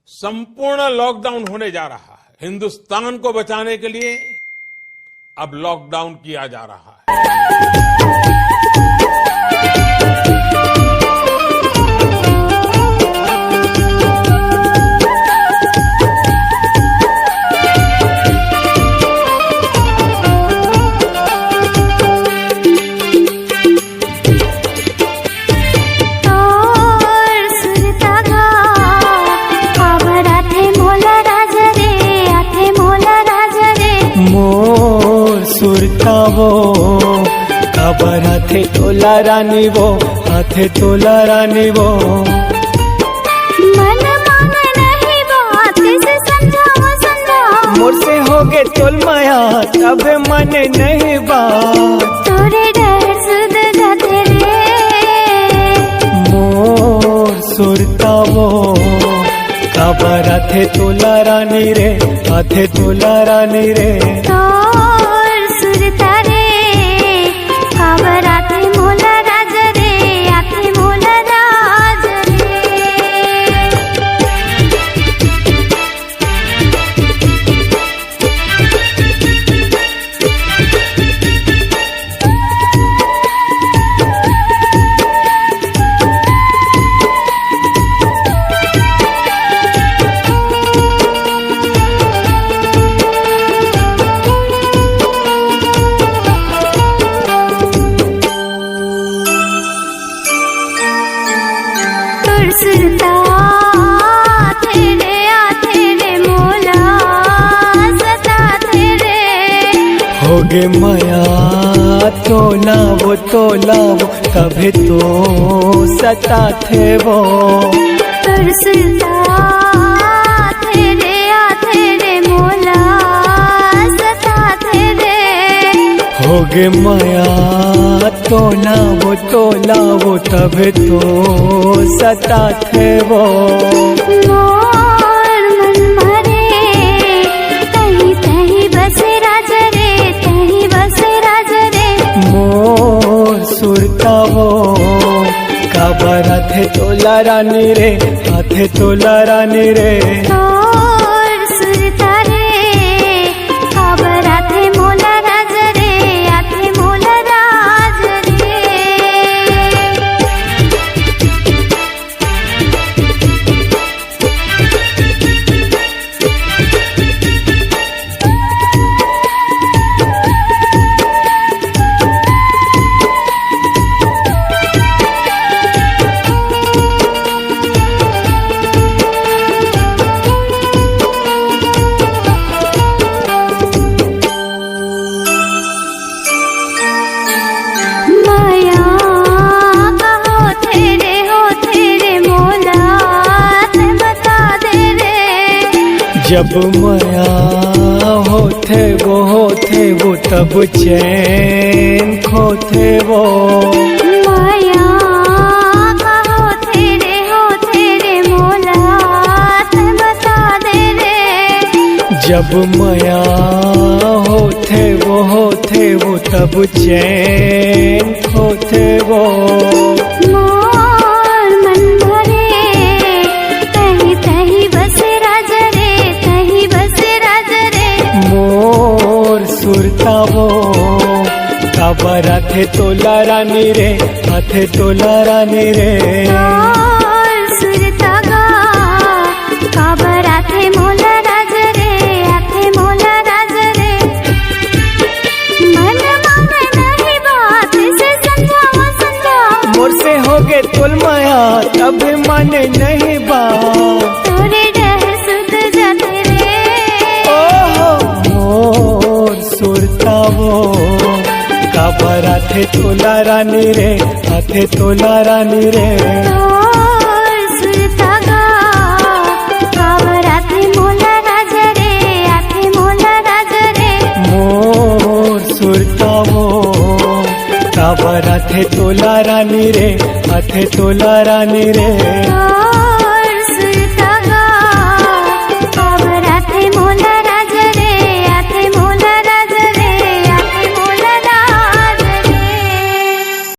संपूर्ण लॉकडाउन होने जा रहा है। हिंदुस्तान को बचाने के लिए अब लॉकडाउन किया जा रहा है। सुरतावो खबर हाथे तोला रानी वो, हाथे तोला रानी वो। मन माने नहीं बात से समझाओ समझाओ, मोर से होगे तोल माया तब माने नहीं बात। तोरे डर सुध जाते रे मोर सुरतावो खबर हाथे तोला रानी रे, हाथे तोला रानी रे। सुरता तेरे आते मोला सता तेरे, होगे माया तोला वो कभी तो सता थे वो। सुरता तेरे आते मोला सता तेरे, होगे माया तोला वो तभी तो सता थे वो। मोर मन मरे तही तही बसे राज रे, तही बसे राज रे। मोर सुरता वो खबर हाथे तोला रानी रे, हाथे तोला रानी रे। मोर सुरता रे खबर हाथे मोला राज रे, हाथे मोला राज रे। जब माया होते वो तब चैन खोते वो। माया होते रे मोला बता दे रे। जब माया होते वो तब चैन खोते वो। सुरतावो खबर हाथे तोला रानी रे, हाथे तोला रानी रे। सुरता गा खबर हाथे मोला राज रे, हाथे मोला राज रे। मन माने नहीं बात से समझाओ समझाओ, मोर से होगे तोल माया तब माने नहीं बात। तोरे डर सुध जाते रे सुरतावो खबर हाथे तोला रानी रे, हाथे तोला रानी रे। सुरता गा खबर हाथे मोला राज रे, हाथे मोला राज रे। मोर सुरतावो खबर हाथे तोला रानी रे, हाथे तोला रानी रे।